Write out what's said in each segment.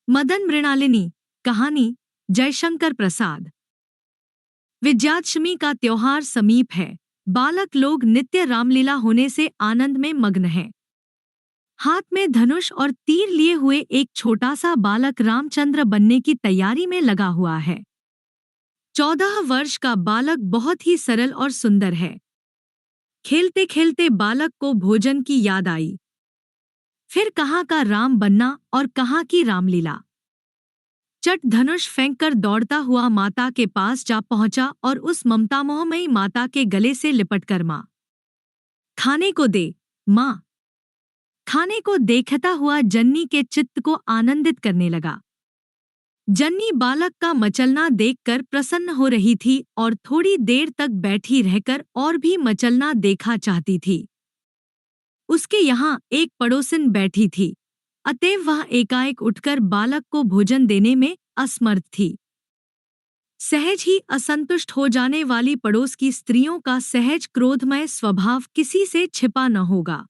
मदन मृणालिनी। कहानी जयशंकर प्रसाद। विजयादशमी का त्योहार समीप है। बालक लोग नित्य रामलीला होने से आनंद में मग्न हैं। हाथ में धनुष और तीर लिए हुए एक छोटा सा बालक रामचंद्र बनने की तैयारी में लगा हुआ है। 14 वर्ष का बालक बहुत ही सरल और सुंदर है। खेलते खेलते बालक को भोजन की याद आई। फिर कहाँ का राम बनना और कहाँ की रामलीला। चट धनुष फेंककर दौड़ता हुआ माता के पास जा पहुंचा और उस ममतामोहमयी माता के गले से लिपटकर माँ, खाने को दे, माँ। खाने को देखता हुआ जन्नी के चित्त को आनंदित करने लगा। जन्नी बालक का मचलना देखकर प्रसन्न हो रही थी और थोड़ी देर तक बैठी रहकर और भी मचलना देखा चाहती थी। उसके यहाँ एक पड़ोसिन बैठी थी, अतएव वह एकाएक उठकर बालक को भोजन देने में असमर्थ थी। सहज ही असंतुष्ट हो जाने वाली पड़ोस की स्त्रियों का सहज क्रोधमय स्वभाव किसी से छिपा न होगा।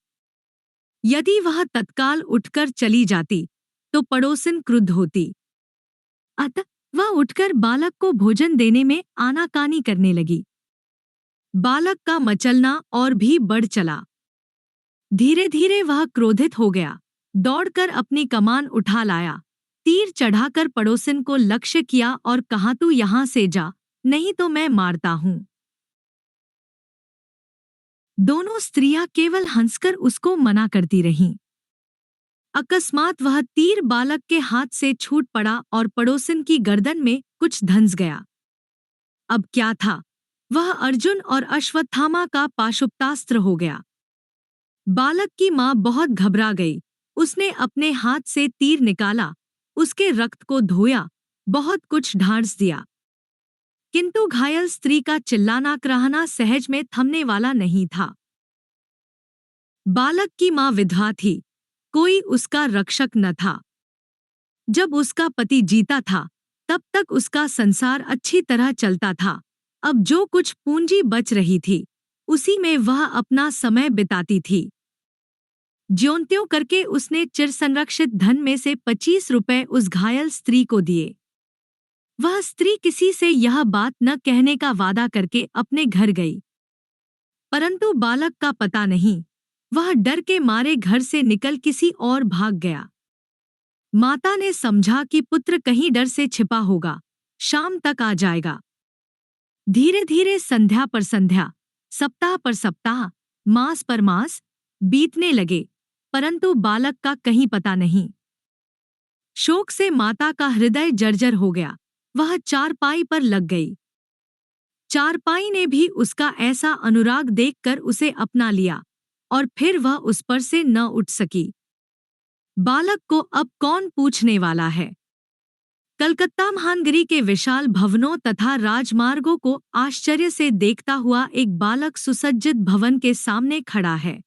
यदि वह तत्काल उठकर चली जाती तो पड़ोसिन क्रुद्ध होती। अतः वह उठकर बालक को भोजन देने में आनाकानी करने लगी। बालक का मचलना और भी बढ़ चला। धीरे धीरे वह क्रोधित हो गया। दौड़कर अपनी कमान उठा लाया, तीर चढ़ाकर पड़ोसिन को लक्ष्य किया और कहा, तू यहां से जा, नहीं तो मैं मारता हूं। दोनों स्त्रियां केवल हंसकर उसको मना करती रहीं। अकस्मात वह तीर बालक के हाथ से छूट पड़ा और पड़ोसिन की गर्दन में कुछ धंस गया। अब क्या था, वह अर्जुन और अश्वत्थामा का पाशुपतास्त्र हो गया। बालक की मां बहुत घबरा गई। उसने अपने हाथ से तीर निकाला, उसके रक्त को धोया, बहुत कुछ ढांढस दिया, किंतु घायल स्त्री का चिल्लाना कराहना सहज में थमने वाला नहीं था। बालक की मां विधवा थी, कोई उसका रक्षक न था। जब उसका पति जीता था तब तक उसका संसार अच्छी तरह चलता था। अब जो कुछ पूंजी बच रही थी उसी में वह अपना समय बिताती थी। ज्यों-त्यों करके उसने चिर संरक्षित धन में से 25 रुपए उस घायल स्त्री को दिए। वह स्त्री किसी से यह बात न कहने का वादा करके अपने घर गई, परंतु बालक का पता नहीं। वह डर के मारे घर से निकल किसी और भाग गया। माता ने समझा कि पुत्र कहीं डर से छिपा होगा, शाम तक आ जाएगा। धीरे धीरे संध्या पर संध्या, सप्ताह पर सप्ताह, मास पर मास बीतने लगे, परंतु बालक का कहीं पता नहीं। शोक से माता का हृदय जर्जर हो गया। वह चारपाई पर लग गई। चारपाई ने भी उसका ऐसा अनुराग देखकर उसे अपना लिया और फिर वह उस पर से न उठ सकी। बालक को अब कौन पूछने वाला है। कलकत्ता महानगरी के विशाल भवनों तथा राजमार्गों को आश्चर्य से देखता हुआ एक बालक सुसज्जित भवन के सामने खड़ा है।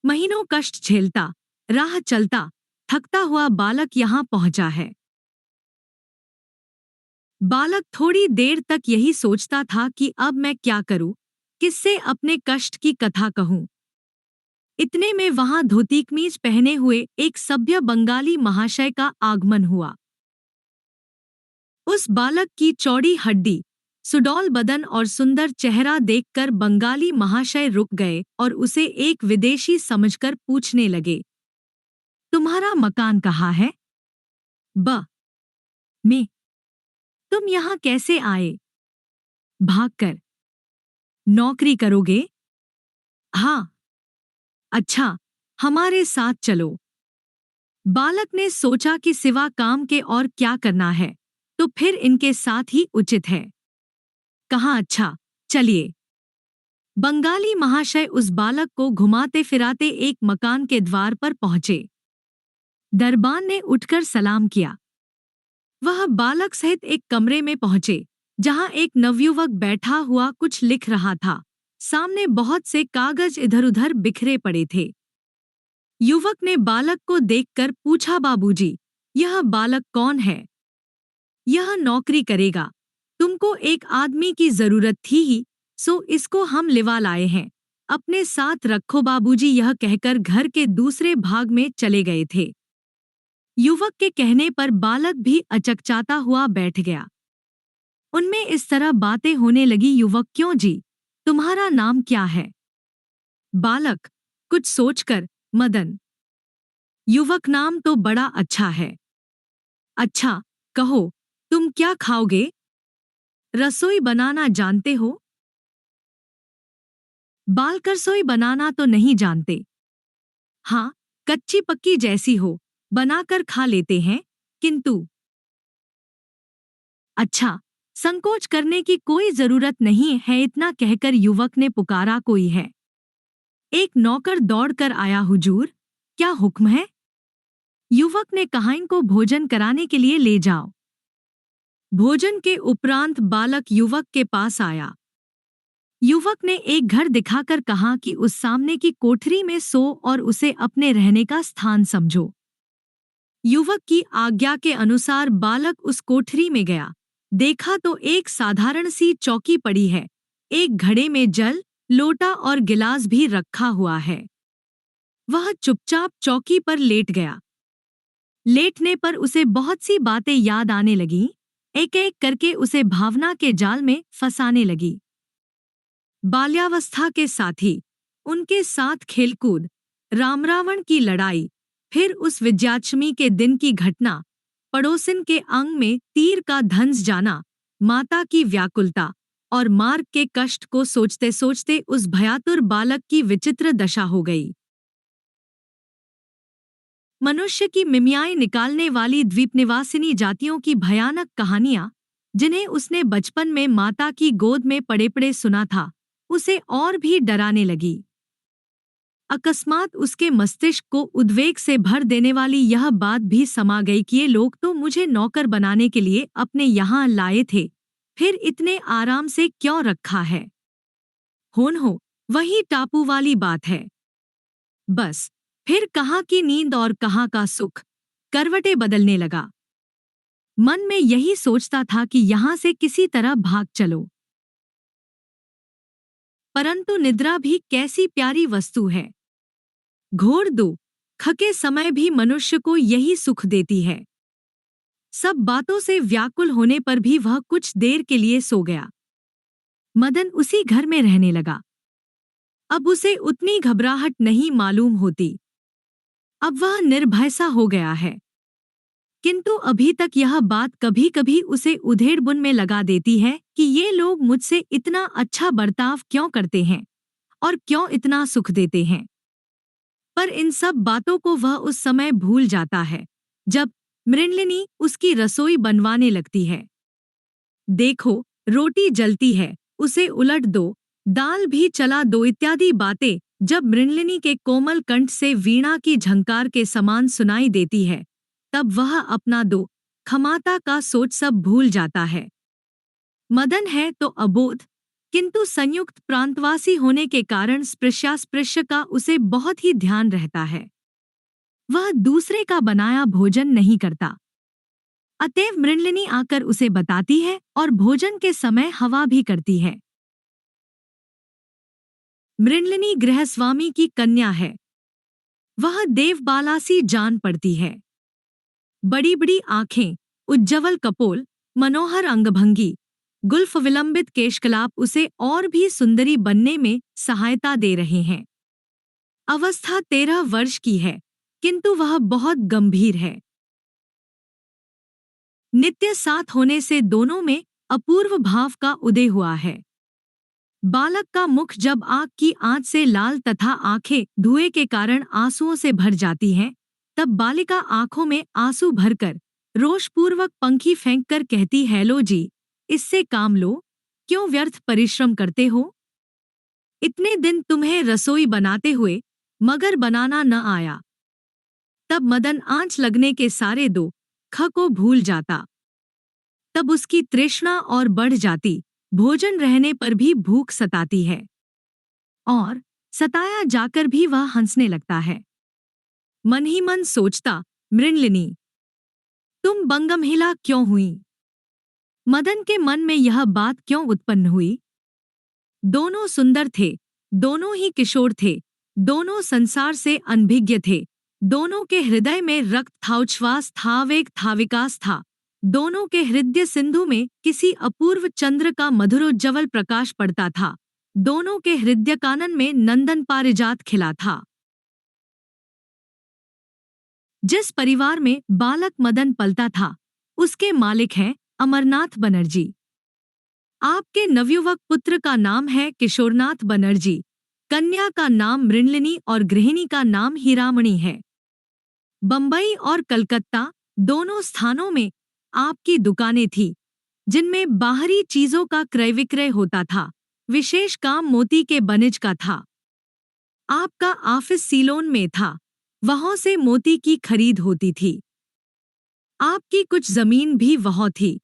महीनों कष्ट झेलता, राह चलता, थकता हुआ बालक यहाँ पहुंचा है। बालक थोड़ी देर तक यही सोचता था कि अब मैं क्या करूं, किससे अपने कष्ट की कथा कहूं। इतने में वहां धोती कमीज पहने हुए एक सभ्य बंगाली महाशय का आगमन हुआ। उस बालक की चौड़ी हड्डी, सुडौल बदन और सुंदर चेहरा देखकर बंगाली महाशय रुक गए और उसे एक विदेशी समझकर पूछने लगे, तुम्हारा मकान कहाँ है? में। तुम यहाँ कैसे आए? भागकर। नौकरी करोगे? हाँ। अच्छा, हमारे साथ चलो। बालक ने सोचा कि सिवा काम के और क्या करना है, तो फिर इनके साथ ही उचित है। कहा, अच्छा, चलिए। बंगाली महाशय उस बालक को घुमाते फिराते एक मकान के द्वार पर पहुंचे। दरबान ने उठकर सलाम किया। वह बालक सहित एक कमरे में पहुंचे जहां एक नवयुवक बैठा हुआ कुछ लिख रहा था। सामने बहुत से कागज इधर-उधर बिखरे पड़े थे। युवक ने बालक को देखकर पूछा, बाबूजी, यह बालक कौन है? यह नौकरी करेगा। तुमको एक आदमी की जरूरत थी ही, सो इसको हम लिवा लाए हैं। अपने साथ रखो बाबूजी, यह कहकर घर के दूसरे भाग में चले गए थे। युवक के कहने पर बालक भी अचकचाता हुआ बैठ गया। उनमें इस तरह बातें होने लगी। युवक, क्यों जी, तुम्हारा नाम क्या है? बालक, कुछ सोचकर, मदन। युवक, नाम तो बड़ा अच्छा है। अच्छा, कहो, तुम क्या खाओगे? रसोई बनाना जानते हो? बालक, रसोई बनाना तो नहीं जानते। हाँ, कच्ची पक्की जैसी हो, बनाकर खा लेते हैं, किंतु। अच्छा, संकोच करने की कोई जरूरत नहीं है। इतना कहकर युवक ने पुकारा, कोई है? एक नौकर दौड़कर आया। हुजूर, क्या हुक्म है? युवक ने कहा, इनको भोजन कराने के लिए ले जाओ। भोजन के उपरांत बालक युवक के पास आया। युवक ने एक घर दिखाकर कहा कि उस सामने की कोठरी में सो और उसे अपने रहने का स्थान समझो। युवक की आज्ञा के अनुसार बालक उस कोठरी में गया। देखा तो एक साधारण सी चौकी पड़ी है। एक घड़े में जल, लोटा और गिलास भी रखा हुआ है। वह चुपचाप चौकी पर लेट गया। लेटने पर उसे बहुत सी बातें याद आने लगीं, एक एक करके उसे भावना के जाल में फंसाने लगी। बाल्यावस्था के साथी, उनके साथ खेलकूद, राम रावण की लड़ाई, फिर उस विजयादशमी के दिन की घटना, पड़ोसिन के अंग में तीर का धंस जाना, माता की व्याकुलता और मार्ग के कष्ट को सोचते सोचते उस भयातुर बालक की विचित्र दशा हो गई। मनुष्य की मिमियाएं निकालने वाली द्वीपनिवासिनी जातियों की भयानक कहानियां, जिन्हें उसने बचपन में माता की गोद में पड़े पड़े सुना था, उसे और भी डराने लगी। अकस्मात उसके मस्तिष्क को उद्वेग से भर देने वाली यह बात भी समा गई कि ये लोग तो मुझे नौकर बनाने के लिए अपने यहाँ लाए थे, फिर इतने आराम से क्यों रखा है? हो, वही टापू वाली बात है। बस, फिर कहाँ की नींद और कहाँ का सुख, करवटें बदलने लगा। मन में यही सोचता था कि यहाँ से किसी तरह भाग चलो। परंतु निद्रा भी कैसी प्यारी वस्तु है। घोर दो खके समय भी मनुष्य को यही सुख देती है। सब बातों से व्याकुल होने पर भी वह कुछ देर के लिए सो गया। मदन उसी घर में रहने लगा। अब उसे उतनी घबराहट नहीं मालूम होती। अब वह निर्भय सा हो गया है। किंतु अभी तक यह बात कभी कभी उसे उधेड़बुन में लगा देती है कि ये लोग मुझसे इतना अच्छा बर्ताव क्यों करते हैं और क्यों इतना सुख देते हैं। पर इन सब बातों को वह उस समय भूल जाता है जब मृणलिनी उसकी रसोई बनवाने लगती है। देखो, रोटी जलती है, उसे उलट दो, दाल भी चला दो इत्यादि बातें जब मृणलिनी के कोमल कंठ से वीणा की झंकार के समान सुनाई देती है, तब वह अपना दो खमाता का सोच सब भूल जाता है। मदन है तो अबोध, किंतु संयुक्त प्रांतवासी होने के कारण स्पृश्यास्पृश्य का उसे बहुत ही ध्यान रहता है। वह दूसरे का बनाया भोजन नहीं करता। अतएव मृणलिनी आकर उसे बताती है और भोजन के समय हवा भी करती है। मृणलिनी गृहस्वामी की कन्या है। वह देवबाला सी जान पड़ती है। बड़ी बड़ी आंखें, उज्ज्वल कपोल, मनोहर अंगभंगी, गुल्फ विलंबित केशकलाप उसे और भी सुंदरी बनने में सहायता दे रहे हैं। अवस्था 13 वर्ष की है, किंतु वह बहुत गंभीर है। नित्य साथ होने से दोनों में अपूर्व भाव का उदय हुआ है। बालक का मुख जब आग की आंच से लाल तथा आंखें धुएं के कारण आंसुओं से भर जाती हैं, तब बालिका आंखों में आंसू भरकर रोषपूर्वक पंखी फेंककर कहती है, लो जी, इससे काम लो, क्यों व्यर्थ परिश्रम करते हो? इतने दिन तुम्हें रसोई बनाते हुए मगर बनाना न आया। तब मदन आंच लगने के सारे दो ख को भूल जाता। तब उसकी तृष्णा और बढ़ जाती, भोजन रहने पर भी भूख सताती है और सताया जाकर भी वह हंसने लगता है। मन ही मन सोचता, मृणलिनी, तुम बंगमहिला क्यों हुई? मदन के मन में यह बात क्यों उत्पन्न हुई? दोनों सुंदर थे, दोनों ही किशोर थे, दोनों संसार से अनभिज्ञ थे, दोनों के हृदय में रक्त था, उच्छ्वास था, वेग था, विकास था। दोनों के हृदय सिंधु में किसी अपूर्व चंद्र का मधुरोज्ज्वल प्रकाश पड़ता था। दोनों के हृदय कानन में नंदन पारिजात खिला था। जिस परिवार में बालक मदन पलता था, उसके मालिक हैं अमरनाथ बनर्जी। आपके नवयुवक पुत्र का नाम है किशोरनाथ बनर्जी, कन्या का नाम मृणलिनी और गृहिणी का नाम हीरामणि है। बंबई और कलकत्ता दोनों स्थानों में आपकी दुकानें थीं, जिनमें बाहरी चीजों का क्रय विक्रय होता था। विशेष काम मोती के बनिज का था। आपका ऑफिस सीलोन में था, वहां से मोती की खरीद होती थी। आपकी कुछ जमीन भी वहां थी,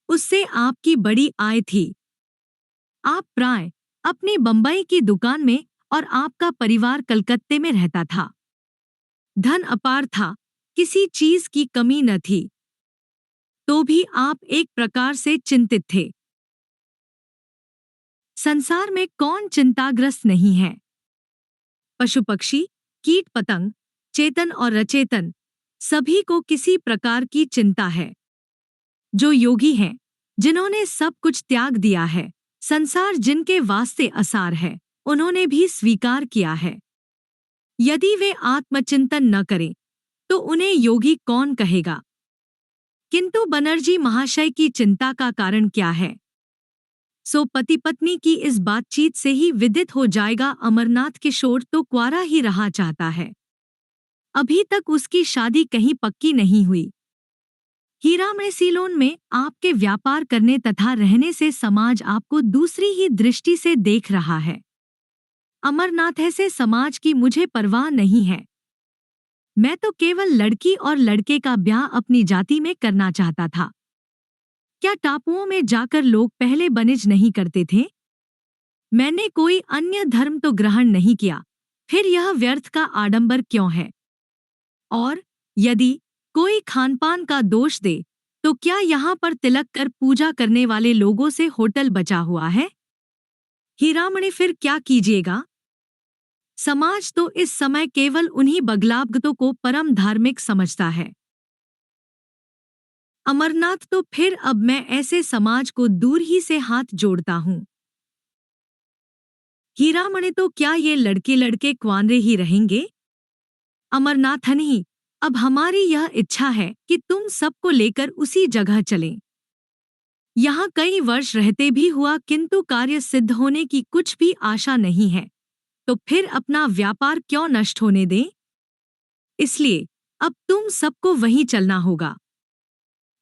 उससे आपकी बड़ी आय थी। आप प्राय अपनी बंबई की दुकान में और आपका परिवार कलकत्ते में रहता था। धन अपार था, किसी चीज की कमी न थी। तो भी आप एक प्रकार से चिंतित थे। संसार में कौन चिंताग्रस्त नहीं है? पशु पक्षी, कीट पतंग, चेतन और अचेतन, सभी को किसी प्रकार की चिंता है। जो योगी हैं, जिन्होंने सब कुछ त्याग दिया है, संसार जिनके वास्ते असार है, उन्होंने भी स्वीकार किया है। यदि वे आत्मचिंतन न करें, तो उन्हें योगी कौन कहेगा? किंतु बनर्जी महाशय की चिंता का कारण क्या है? सो पति पत्नी की इस बातचीत से ही विदित हो जाएगा। अमरनाथ किशोर तो कुंवारा ही रहा चाहता है। अभी तक उसकी शादी कहीं पक्की नहीं हुई। हीरामणि सीलोन में आपके व्यापार करने तथा रहने से समाज आपको दूसरी ही दृष्टि से देख रहा है। अमरनाथ ऐसे समाज की मुझे परवाह नहीं है। मैं तो केवल लड़की और लड़के का ब्याह अपनी जाति में करना चाहता था। क्या टापुओं में जाकर लोग पहले बनिज नहीं करते थे? मैंने कोई अन्य धर्म तो ग्रहण नहीं किया, फिर यह व्यर्थ का आडंबर क्यों है? और यदि कोई खानपान का दोष दे, तो क्या यहाँ पर तिलक कर पूजा करने वाले लोगों से होटल बचा हुआ है? हीरामणि फिर क्या कीजिएगा? समाज तो इस समय केवल उन्हीं बगलाबगतों को परम धार्मिक समझता है। अमरनाथ तो फिर अब मैं ऐसे समाज को दूर ही से हाथ जोड़ता हूँ। हीरामणि तो क्या ये लड़के लड़के कुंवारे ही रहेंगे? अमरनाथन ही, अब हमारी यह इच्छा है कि तुम सबको लेकर उसी जगह चलें। यहाँ कई वर्ष रहते भी हुआ, किंतु कार्य सिद्ध होने की कुछ भी आशा नहीं है, तो फिर अपना व्यापार क्यों नष्ट होने दें? इसलिए अब तुम सबको वहीं चलना होगा।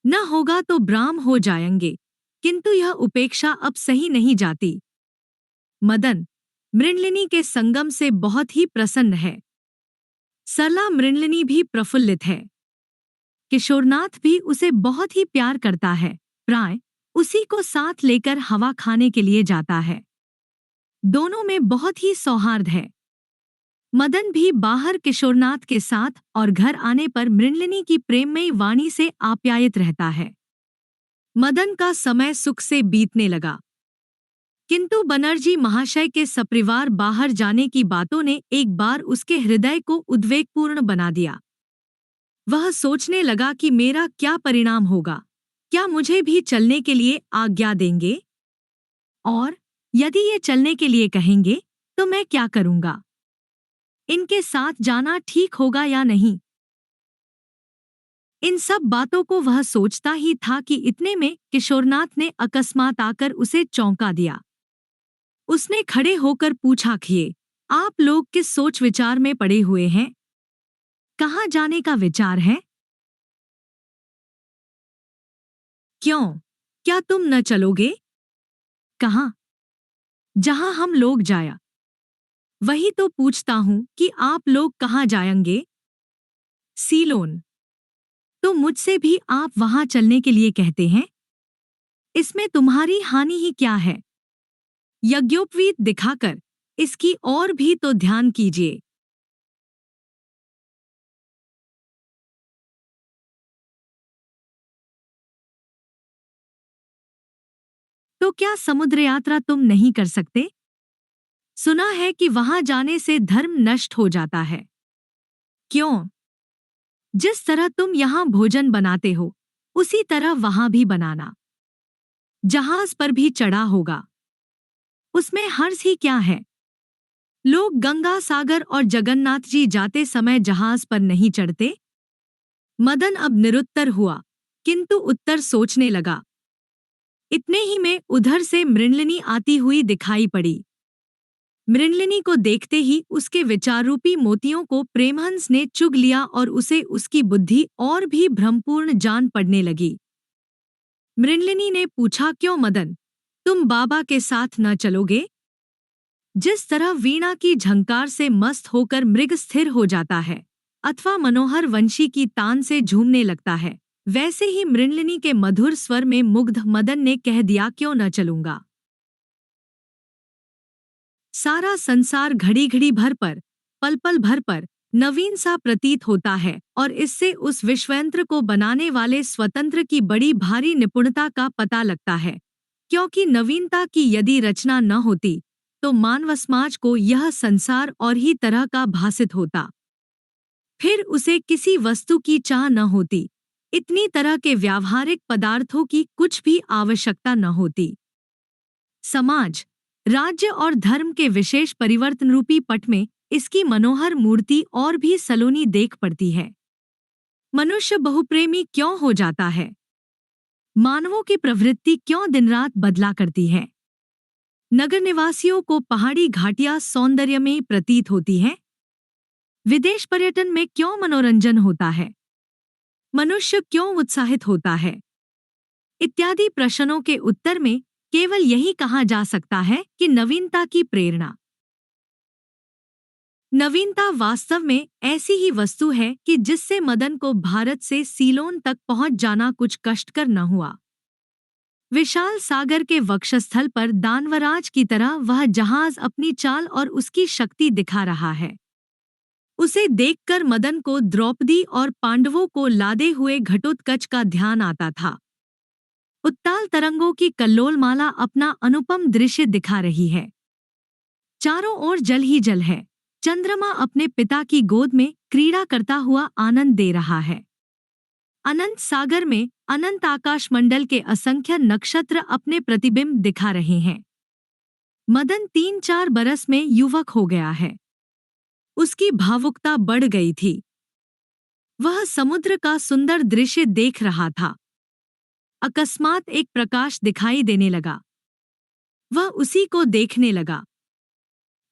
न होगा तो ब्राह्म हो जाएंगे, किंतु यह उपेक्षा अब सही नहीं जाती। मदन मृणलिनी के संगम से बहुत ही प्रसन्न है। सरला मृणलिनी भी प्रफुल्लित है। किशोरनाथ भी उसे बहुत ही प्यार करता है, प्राय उसी को साथ लेकर हवा खाने के लिए जाता है। दोनों में बहुत ही सौहार्द है। मदन भी बाहर किशोरनाथ के साथ और घर आने पर मृणलिनी की प्रेममयी वाणी से आप्यायित रहता है। मदन का समय सुख से बीतने लगा, किंतु बनर्जी महाशय के सपरिवार बाहर जाने की बातों ने एक बार उसके हृदय को उद्वेगपूर्ण बना दिया। वह सोचने लगा कि मेरा क्या परिणाम होगा? क्या मुझे भी चलने के लिए आज्ञा देंगे? और यदि ये चलने के लिए कहेंगे, तो मैं क्या करूंगा? इनके साथ जाना ठीक होगा या नहीं? इन सब बातों को वह सोचता ही था कि इतने में किशोरनाथ ने अकस्मात आकर उसे चौंका दिया। उसने खड़े होकर पूछा, खिए, आप लोग किस सोच विचार में पड़े हुए हैं? कहाँ जाने का विचार है? क्यों, क्या तुम न चलोगे? कहाँ? जहाँ हम लोग जाया। वही तो पूछता हूँ कि आप लोग कहाँ जाएंगे? सीलोन। तो मुझसे भी आप वहां चलने के लिए कहते हैं? इसमें तुम्हारी हानि ही क्या है? यज्ञोपवीत दिखाकर इसकी और भी तो ध्यान कीजिए। तो क्या समुद्र यात्रा तुम नहीं कर सकते? सुना है कि वहां जाने से धर्म नष्ट हो जाता है। क्यों? जिस तरह तुम यहाँ भोजन बनाते हो, उसी तरह वहां भी बनाना। जहाज पर भी चढ़ा होगा, उसमें हर्ज ही क्या है? लोग गंगा सागर और जगन्नाथ जी जाते समय जहाज पर नहीं चढ़ते? मदन अब निरुत्तर हुआ, किंतु उत्तर सोचने लगा। इतने ही में उधर से मृणलिनी आती हुई दिखाई पड़ी। मृणलिनी को देखते ही उसके विचाररूपी मोतियों को प्रेमहंस ने चुग लिया और उसे उसकी बुद्धि और भी भ्रमपूर्ण जान पड़ने लगी। मृणलिनी ने पूछा, क्यों मदन, तुम बाबा के साथ न चलोगे? जिस तरह वीणा की झंकार से मस्त होकर मृग स्थिर हो जाता है अथवा मनोहर वंशी की तान से झूमने लगता है, वैसे ही मृणलिनी के मधुर स्वर में मुग्ध मदन ने कह दिया, क्यों न चलूंगा। सारा संसार घड़ी घड़ी भर पर, पल पल भर पर नवीन सा प्रतीत होता है और इससे उस विश्वयंत्र को बनाने वाले स्वतंत्र की बड़ी भारी निपुणता का पता लगता है, क्योंकि नवीनता की यदि रचना न होती तो मानव समाज को यह संसार और ही तरह का भासित होता। फिर उसे किसी वस्तु की चाह न होती, इतनी तरह के व्यावहारिक पदार्थों की कुछ भी आवश्यकता न होती। समाज, राज्य और धर्म के विशेष परिवर्तन रूपी पट में इसकी मनोहर मूर्ति और भी सलोनी देख पड़ती है। मनुष्य बहुप्रेमी क्यों हो जाता है? मानवों की प्रवृत्ति क्यों दिन रात बदला करती है? नगर निवासियों को पहाड़ी घाटियां सौंदर्य में प्रतीत होती हैं? विदेश पर्यटन में क्यों मनोरंजन होता है? मनुष्य क्यों उत्साहित होता है? इत्यादि प्रश्नों के उत्तर में केवल यही कहा जा सकता है कि नवीनता की प्रेरणा। नवीनता वास्तव में ऐसी ही वस्तु है कि जिससे मदन को भारत से सीलोन तक पहुंच जाना कुछ कष्टकर न हुआ। विशाल सागर के वक्षस्थल पर दानवराज की तरह वह जहाज अपनी चाल और उसकी शक्ति दिखा रहा है। उसे देखकर मदन को द्रौपदी और पांडवों को लादे हुए घटोत्कच का ध्यान आता था। उत्ताल तरंगों की कल्लोलमाला अपना अनुपम दृश्य दिखा रही है। चारों ओर जल ही जल है। चंद्रमा अपने पिता की गोद में क्रीड़ा करता हुआ आनंद दे रहा है। अनंत सागर में अनंत आकाशमंडल के असंख्य नक्षत्र अपने प्रतिबिंब दिखा रहे हैं। मदन 3-4 बरस में युवक हो गया है। उसकी भावुकता बढ़ गई थी। वह समुद्र का सुंदर दृश्य देख रहा था। अकस्मात एक प्रकाश दिखाई देने लगा। वह उसी को देखने लगा।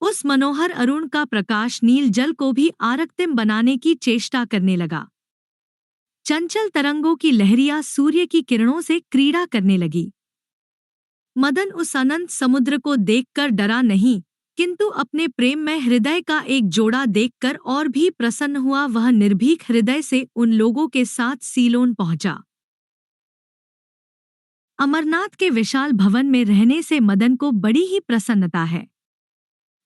उस मनोहर अरुण का प्रकाश नील जल को भी आरक्तिम बनाने की चेष्टा करने लगा। चंचल तरंगों की लहरियां सूर्य की किरणों से क्रीड़ा करने लगी। मदन उस अनंत समुद्र को देखकर डरा नहीं, किंतु अपने प्रेम में हृदय का एक जोड़ा देखकर और भी प्रसन्न हुआ। वह निर्भीक हृदय से उन लोगों के साथ सीलोन पहुंचा। अमरनाथ के विशाल भवन में रहने से मदन को बड़ी ही प्रसन्नता है।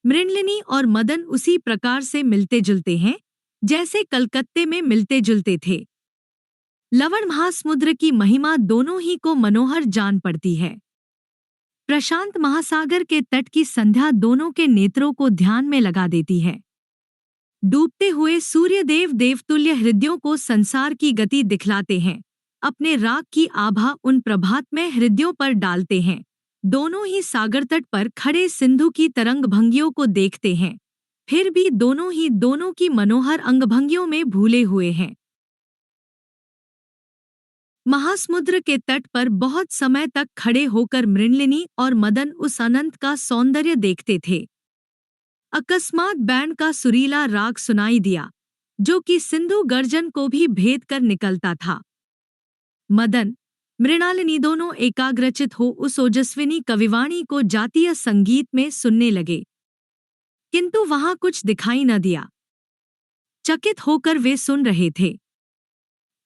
मृणलिनी और मदन उसी प्रकार से मिलते जुलते हैं जैसे कलकत्ते में मिलते जुलते थे। लवण महासमुद्र की महिमा दोनों ही को मनोहर जान पड़ती है। प्रशांत महासागर के तट की संध्या दोनों के नेत्रों को ध्यान में लगा देती है। डूबते हुए सूर्यदेव देवतुल्य हृदयों को संसार की गति दिखलाते हैं। अपने राग की आभा उन प्रभात में हृदयों पर डालते हैं। दोनों ही सागर तट पर खड़े सिंधु की तरंग भंगियों को देखते हैं, फिर भी दोनों ही दोनों की मनोहर अंगभंगियों में भूले हुए हैं। महासमुद्र के तट पर बहुत समय तक खड़े होकर मृणलिनी और मदन उस अनंत का सौंदर्य देखते थे। अकस्मात बैंड का सुरीला राग सुनाई दिया, जो कि सिंधु गर्जन को भी भेद कर निकलता था। मदन, मृणालिनी दोनों एकाग्रचित हो उस ओजस्विनी कविवाणी को जातीय संगीत में सुनने लगे, किंतु वहां कुछ दिखाई न दिया। चकित होकर वे सुन रहे थे।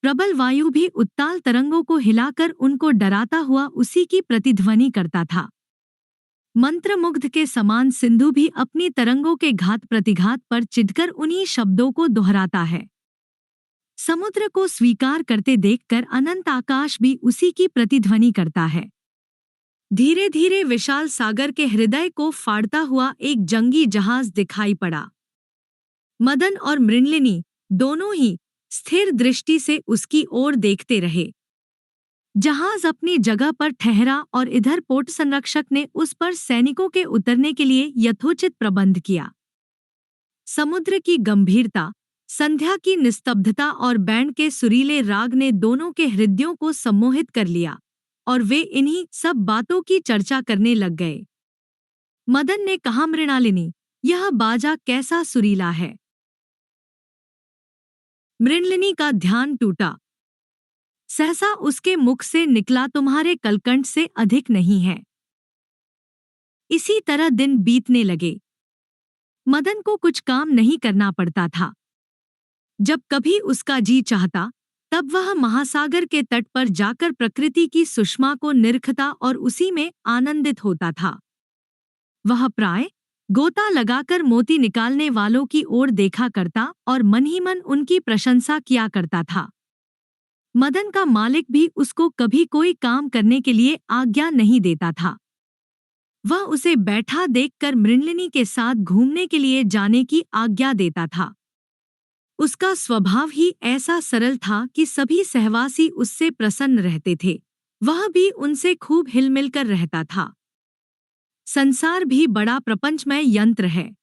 प्रबल वायु भी उत्ताल तरंगों को हिलाकर उनको डराता हुआ उसी की प्रतिध्वनि करता था। मंत्रमुग्ध के समान सिंधु भी अपनी तरंगों के घात प्रतिघात पर चिढ़कर उन्हीं शब्दों को दोहराता है। समुद्र को स्वीकार करते देखकर अनंत आकाश भी उसी की प्रतिध्वनि करता है। धीरे धीरे विशाल सागर के हृदय को फाड़ता हुआ एक जंगी जहाज दिखाई पड़ा। मदन और मृणलिनी दोनों ही स्थिर दृष्टि से उसकी ओर देखते रहे। जहाज अपनी जगह पर ठहरा और इधर पोर्ट संरक्षक ने उस पर सैनिकों के उतरने के लिए यथोचित प्रबंध किया। समुद्र की गंभीरता, संध्या की निस्तब्धता और बैंड के सुरीले राग ने दोनों के हृदयों को सम्मोहित कर लिया और वे इन्हीं सब बातों की चर्चा करने लग गए। मदन ने कहा, मृणालिनी, यह बाजा कैसा सुरीला है। मृणलिनी का ध्यान टूटा। सहसा उसके मुख से निकला, तुम्हारे कलकंठ से अधिक नहीं है। इसी तरह दिन बीतने लगे। मदन को कुछ काम नहीं करना पड़ता था। जब कभी उसका जी चाहता तब वह महासागर के तट पर जाकर प्रकृति की सुषमा को निरखता और उसी में आनंदित होता था। वह प्राय गोता लगाकर मोती निकालने वालों की ओर देखा करता और मन ही मन उनकी प्रशंसा किया करता था। मदन का मालिक भी उसको कभी कोई काम करने के लिए आज्ञा नहीं देता था। वह उसे बैठा देखकर मृणलिनी के साथ घूमने के लिए जाने की आज्ञा देता था। उसका स्वभाव ही ऐसा सरल था कि सभी सहवासी उससे प्रसन्न रहते थे। वह भी उनसे खूब हिलमिलकर रहता था। संसार भी बड़ा प्रपंचमय यंत्र है।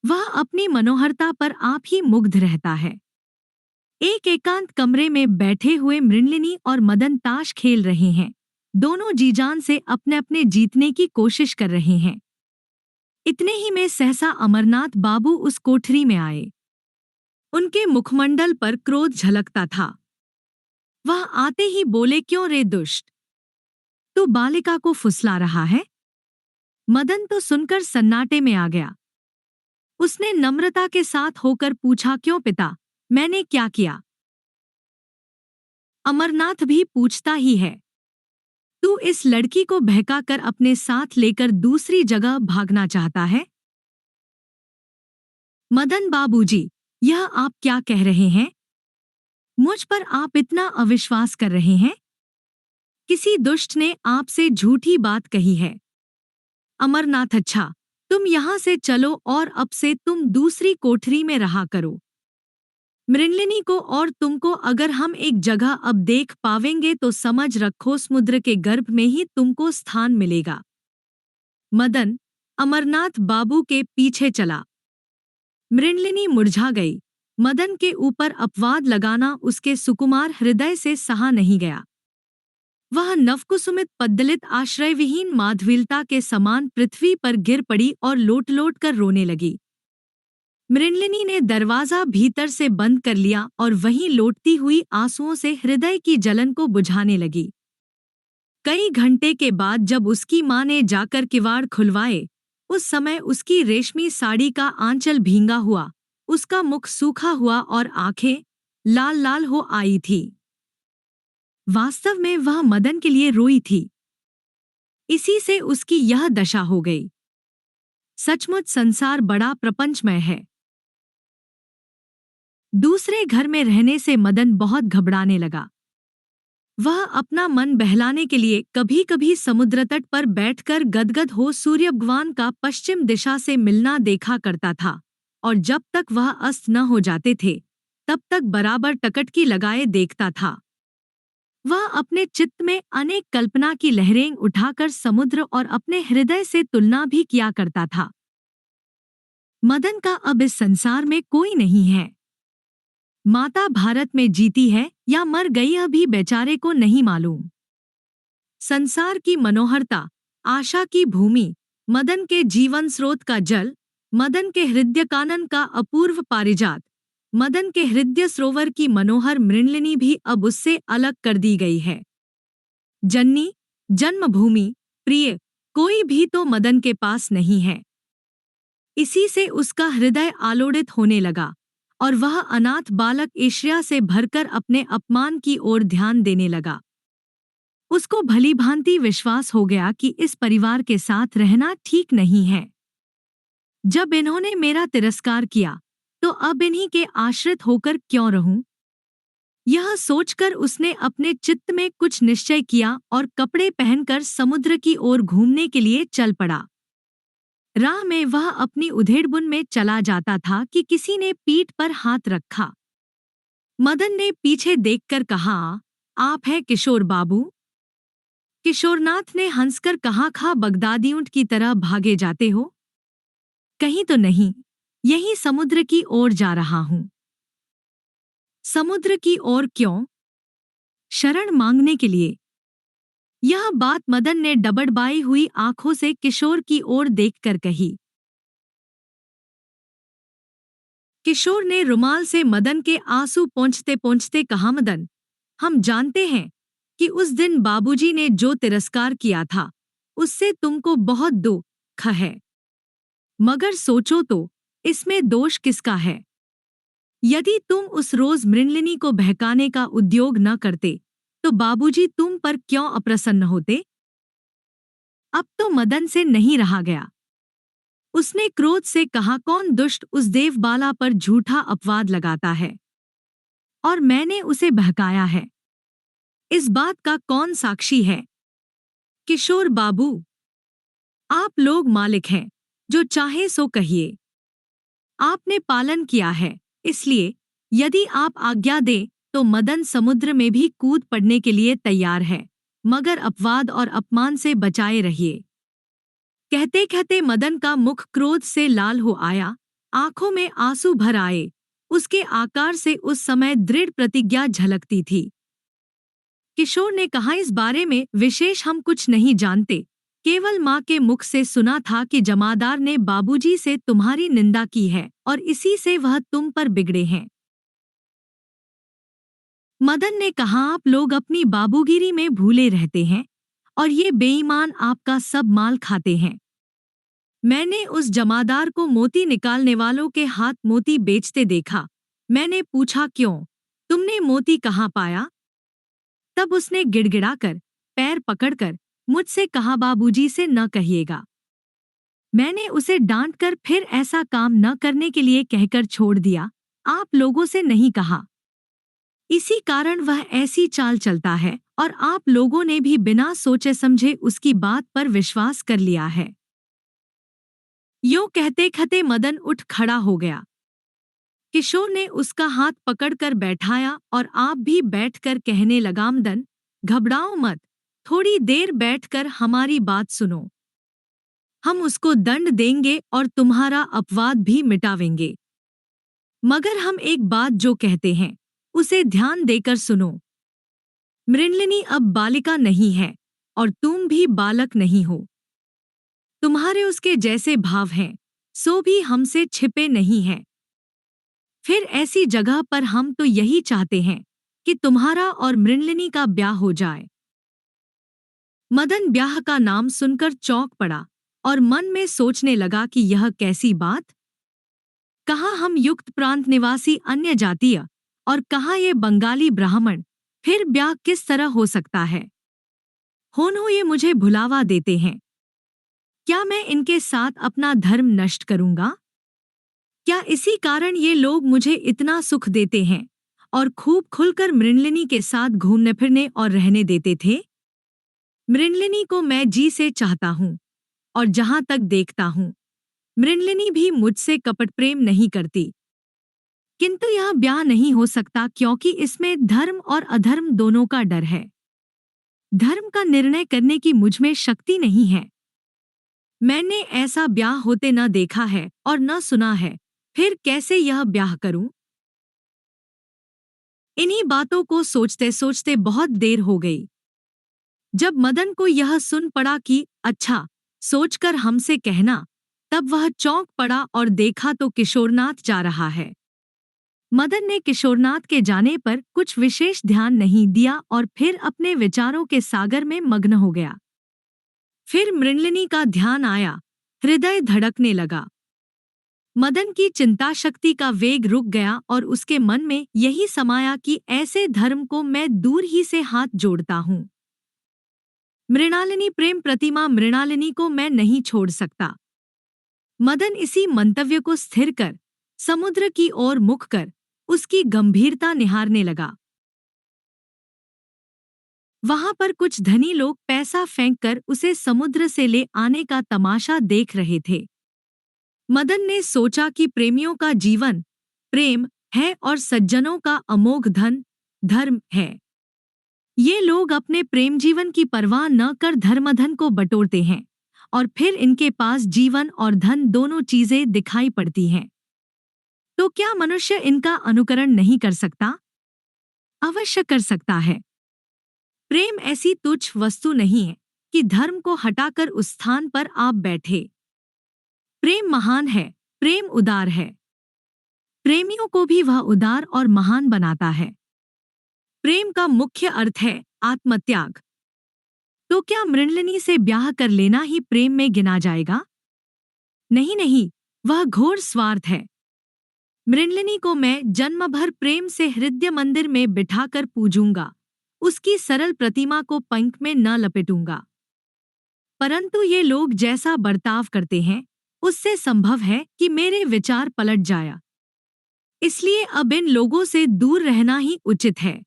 वह अपनी मनोहरता पर आप ही मुग्ध रहता है। एक एकांत कमरे में बैठे हुए मृणलिनी और मदन ताश खेल रहे हैं। दोनों जीजान से अपने अपने जीतने की कोशिश कर रहे हैं। इतने ही में सहसा अमरनाथ बाबू उस कोठरी में आए। उनके मुखमंडल पर क्रोध झलकता था। वह आते ही बोले, क्यों रे दुष्ट, तू बालिका को फुसला रहा है। मदन तो सुनकर सन्नाटे में आ गया। उसने नम्रता के साथ होकर पूछा, क्यों पिता, मैंने क्या किया। अमरनाथ भी पूछता ही है। तू इस लड़की को बहकाकर अपने साथ लेकर दूसरी जगह भागना चाहता है। मदन बाबूजी, यह आप क्या कह रहे हैं। मुझ पर आप इतना अविश्वास कर रहे हैं। किसी दुष्ट ने आपसे झूठी बात कही है। अमरनाथ, अच्छा, तुम यहां से चलो और अब से तुम दूसरी कोठरी में रहा करो। मृणलिनी को और तुमको अगर हम एक जगह अब देख पावेंगे तो समझ रखो समुद्र के गर्भ में ही तुमको स्थान मिलेगा। मदन अमरनाथ बाबू के पीछे चला। मृणलिनी मुरझा गई। मदन के ऊपर अपवाद लगाना उसके सुकुमार हृदय से सहा नहीं गया। वह नवकुसुमित पद्दलित आश्रयविहीन माधविलता के समान पृथ्वी पर गिर पड़ी और लोट लोट कर रोने लगी। मृणलिनी ने दरवाजा भीतर से बंद कर लिया और वहीं लोटती हुई आंसुओं से हृदय की जलन को बुझाने लगी। कई घंटे के बाद जब उसकी मां ने जाकर किवाड़ खुलवाए, उस समय उसकी रेशमी साड़ी का आंचल भींगा हुआ, उसका मुख सूखा हुआ और आंखें लाल लाल हो आई थी। वास्तव में वह मदन के लिए रोई थी। इसी से उसकी यह दशा हो गई। सचमुच संसार बड़ा प्रपंचमय है। दूसरे घर में रहने से मदन बहुत घबराने लगा। वह अपना मन बहलाने के लिए कभी कभी समुद्र तट पर बैठकर गदगद हो सूर्य भगवान का पश्चिम दिशा से मिलना देखा करता था और जब तक वह अस्त न हो जाते थे तब तक बराबर टकटकी लगाए देखता था। वह अपने चित्त में अनेक कल्पना की लहरें उठाकर समुद्र और अपने हृदय से तुलना भी किया करता था। मदन का अब इस संसार में कोई नहीं है। माता भारत में जीती है या मर गई अभी बेचारे को नहीं मालूम। संसार की मनोहरता, आशा की भूमि, मदन के जीवन स्रोत का जल, मदन के हृदय कानन का अपूर्व पारिजात, मदन के हृदय सरोवर की मनोहर मृणलिनी भी अब उससे अलग कर दी गई है। जननी, जन्मभूमि, प्रिय कोई भी तो मदन के पास नहीं है। इसी से उसका हृदय आलोड़ित होने लगा और वह अनाथ बालक ईर्ष्या से भरकर अपने अपमान की ओर ध्यान देने लगा। उसको भली भांति विश्वास हो गया कि इस परिवार के साथ रहना ठीक नहीं है। जब इन्होंने मेरा तिरस्कार किया तो अब इन्हीं के आश्रित होकर क्यों रहूं? यह सोचकर उसने अपने चित्त में कुछ निश्चय किया और कपड़े पहनकर समुद्र की ओर घूमने के लिए चल पड़ा। राह में वह अपनी उधेड़बुन में चला जाता था कि किसी ने पीठ पर हाथ रखा। मदन ने पीछे देखकर कहा, आप हैं किशोर बाबू? किशोरनाथ ने हंसकर कहा, खा बगदादी ऊंट की तरह भागे जाते हो? कहीं तो नहीं, यही समुद्र की ओर जा रहा हूं। समुद्र की ओर क्यों? शरण मांगने के लिए। यह बात मदन ने डबडबाई हुई आंखों से किशोर की ओर देखकर कही। किशोर ने रुमाल से मदन के आंसू पोंछते पोंछते कहा, मदन, हम जानते हैं कि उस दिन बाबूजी ने जो तिरस्कार किया था उससे तुमको बहुत दुख है। मगर सोचो तो, इसमें दोष किसका है? यदि तुम उस रोज मृणलिनी को बहकाने का उद्योग न करते तो बाबूजी तुम पर क्यों अप्रसन्न होते? अब तो मदन से नहीं रहा गया। उसने क्रोध से कहा, कौन दुष्ट उस देवबाला पर झूठा अपवाद लगाता है? और मैंने उसे बहकाया है। इस बात का कौन साक्षी है? किशोर बाबू, आप लोग मालिक हैं, जो चाहे सो कहिए। आपने पालन किया है, इसलिए यदि आप आज्ञा दें तो मदन समुद्र में भी कूद पड़ने के लिए तैयार है, मगर अपवाद और अपमान से बचाए रहिए। कहते कहते मदन का मुख क्रोध से लाल हो आया, आंखों में आंसू भर आए। उसके आकार से उस समय दृढ़ प्रतिज्ञा झलकती थी। किशोर ने कहा, इस बारे में विशेष हम कुछ नहीं जानते, केवल माँ के मुख से सुना था कि जमादार ने बाबूजी से तुम्हारी निंदा की है और इसी से वह तुम पर बिगड़े हैं। मदन ने कहा, आप लोग अपनी बाबूगिरी में भूले रहते हैं और ये बेईमान आपका सब माल खाते हैं। मैंने उस जमादार को मोती निकालने वालों के हाथ मोती बेचते देखा। मैंने पूछा, क्यों, तुमने मोती कहाँ पाया? तब उसने गिड़गिड़ाकर पैर पकड़कर मुझसे कहा, बाबूजी से न कहिएगा। मैंने उसे डांटकर फिर ऐसा काम न करने के लिए कहकर छोड़ दिया, आप लोगों से नहीं कहा। इसी कारण वह ऐसी चाल चलता है और आप लोगों ने भी बिना सोचे समझे उसकी बात पर विश्वास कर लिया है। यूं कहते कहते मदन उठ खड़ा हो गया। किशोर ने उसका हाथ पकड़कर बैठाया और आप भी बैठकर कहने लगा, मदन, घबराओ मत, थोड़ी देर बैठकर हमारी बात सुनो। हम उसको दंड देंगे और तुम्हारा अपवाद भी मिटावेंगे। मगर हम एक बात जो कहते हैं उसे ध्यान देकर सुनो। मृणलिनी अब बालिका नहीं है और तुम भी बालक नहीं हो। तुम्हारे उसके जैसे भाव हैं, सो भी हमसे छिपे नहीं हैं। फिर ऐसी जगह पर हम तो यही चाहते हैं कि तुम्हारा और मृणलिनी का ब्याह हो जाए। मदन ब्याह का नाम सुनकर चौंक पड़ा और मन में सोचने लगा कि यह कैसी बात। कहाँ हम युक्त प्रांत निवासी अन्य जातीय और कहाँ ये बंगाली ब्राह्मण, फिर ब्याह किस तरह हो सकता है? होनो ये मुझे भुलावा देते हैं। क्या मैं इनके साथ अपना धर्म नष्ट करूंगा? क्या इसी कारण ये लोग मुझे इतना सुख देते हैं और खूब खुलकर मृणलिनी के साथ घूमने फिरने और रहने देते थे? मृणलिनी को मैं जी से चाहता हूँ और जहाँ तक देखता हूँ मृणलिनी भी मुझसे कपट प्रेम नहीं करती। किंतु यह ब्याह नहीं हो सकता क्योंकि इसमें धर्म और अधर्म दोनों का डर है। धर्म का निर्णय करने की मुझमें शक्ति नहीं है। मैंने ऐसा ब्याह होते न देखा है और न सुना है, फिर कैसे यह ब्याह करूं? इन्हीं बातों को सोचते सोचते बहुत देर हो गई। जब मदन को यह सुन पड़ा कि अच्छा, सोचकर हमसे कहना, तब वह चौंक पड़ा और देखा तो किशोरनाथ जा रहा है। मदन ने किशोरनाथ के जाने पर कुछ विशेष ध्यान नहीं दिया और फिर अपने विचारों के सागर में मग्न हो गया। फिर मृणलिनी का ध्यान आया, हृदय धड़कने लगा। मदन की चिंता शक्ति का वेग रुक गया और उसके मन में यही समाया कि ऐसे धर्म को मैं दूर ही से हाथ जोड़ता हूँ। मृणालिनी प्रेम प्रतिमा, मृणालिनी को मैं नहीं छोड़ सकता। मदन इसी मंतव्य को स्थिर कर समुद्र की ओर मुख कर उसकी गंभीरता निहारने लगा। वहां पर कुछ धनी लोग पैसा फेंककर उसे समुद्र से ले आने का तमाशा देख रहे थे। मदन ने सोचा कि प्रेमियों का जीवन प्रेम है और सज्जनों का अमोघ धन धर्म है। ये लोग अपने प्रेम जीवन की परवाह न कर धर्मधन को बटोरते हैं और फिर इनके पास जीवन और धन दोनों चीजें दिखाई पड़ती हैं। तो क्या मनुष्य इनका अनुकरण नहीं कर सकता? अवश्य कर सकता है। प्रेम ऐसी तुच्छ वस्तु नहीं है कि धर्म को हटाकर उस स्थान पर आप बैठे। प्रेम महान है, प्रेम उदार है। प्रेमियों को भी वह उदार और महान बनाता है। प्रेम का मुख्य अर्थ है आत्मत्याग। तो क्या मृणलिनी से ब्याह कर लेना ही प्रेम में गिना जाएगा? नहीं नहीं, वह घोर स्वार्थ है। मृणलिनी को मैं जन्म भर प्रेम से हृदय मंदिर में बिठाकर पूजूंगा, उसकी सरल प्रतिमा को पंख में न लपेटूंगा। परंतु ये लोग जैसा बर्ताव करते हैं, उससे संभव है कि मेरे विचार पलट जाया। इसलिए अब इन लोगों से दूर रहना ही उचित है।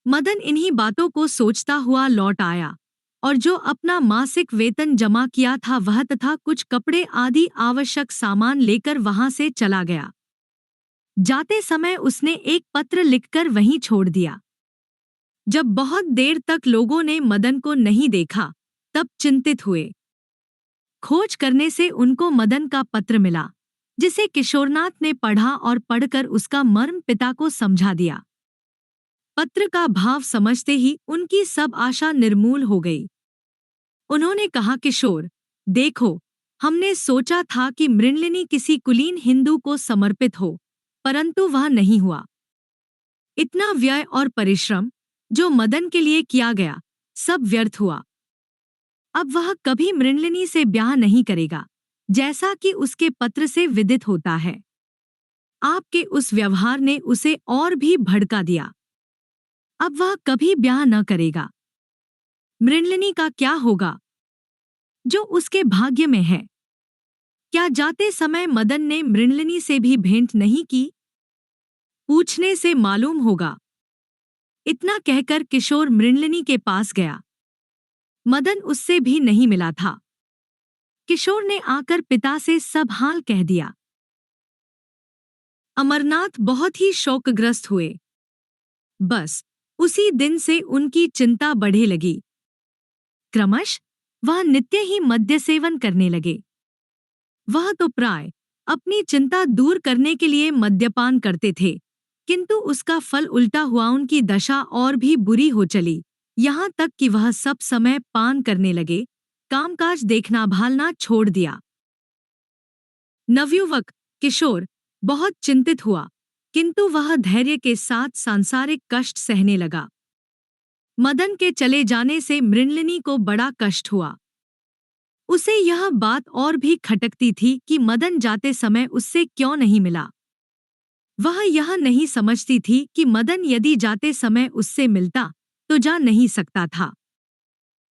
मदन इन्हीं बातों को सोचता हुआ लौट आया और जो अपना मासिक वेतन जमा किया था वह तथा कुछ कपड़े आदि आवश्यक सामान लेकर वहां से चला गया। जाते समय उसने एक पत्र लिखकर वहीं छोड़ दिया। जब बहुत देर तक लोगों ने मदन को नहीं देखा, तब चिंतित हुए। खोज करने से उनको मदन का पत्र मिला, जिसे किशोरनाथ ने पढ़ा और पढ़कर उसका मर्म पिता को समझा दिया। पत्र का भाव समझते ही उनकी सब आशा निर्मूल हो गई। उन्होंने कहा, किशोर, देखो, हमने सोचा था कि मृणलिनी किसी कुलीन हिंदू को समर्पित हो, परंतु वह नहीं हुआ। इतना व्यय और परिश्रम जो मदन के लिए किया गया, सब व्यर्थ हुआ। अब वह कभी मृणलिनी से ब्याह नहीं करेगा, जैसा कि उसके पत्र से विदित होता है। आपके उस व्यवहार ने उसे और भी भड़का दिया। अब वह कभी ब्याह न करेगा। मृणलिनी का क्या होगा जो उसके भाग्य में है? क्या जाते समय मदन ने मृणलिनी से भी भेंट नहीं की? पूछने से मालूम होगा। इतना कहकर किशोर मृणलिनी के पास गया। मदन उससे भी नहीं मिला था। किशोर ने आकर पिता से सब हाल कह दिया। अमरनाथ बहुत ही शोकग्रस्त हुए। बस उसी दिन से उनकी चिंता बढ़े लगी। क्रमश वह नित्य ही मद्य सेवन करने लगे। वह तो प्राय अपनी चिंता दूर करने के लिए मद्यपान करते थे, किंतु उसका फल उल्टा हुआ। उनकी दशा और भी बुरी हो चली, यहाँ तक कि वह सब समय पान करने लगे, कामकाज देखना भालना छोड़ दिया। नवयुवक किशोर बहुत चिंतित हुआ, किंतु वह धैर्य के साथ सांसारिक कष्ट सहने लगा। मदन के चले जाने से मृणलिनी को बड़ा कष्ट हुआ। उसे यह बात और भी खटकती थी कि मदन जाते समय उससे क्यों नहीं मिला। वह यह नहीं समझती थी कि मदन यदि जाते समय उससे मिलता तो जा नहीं सकता था।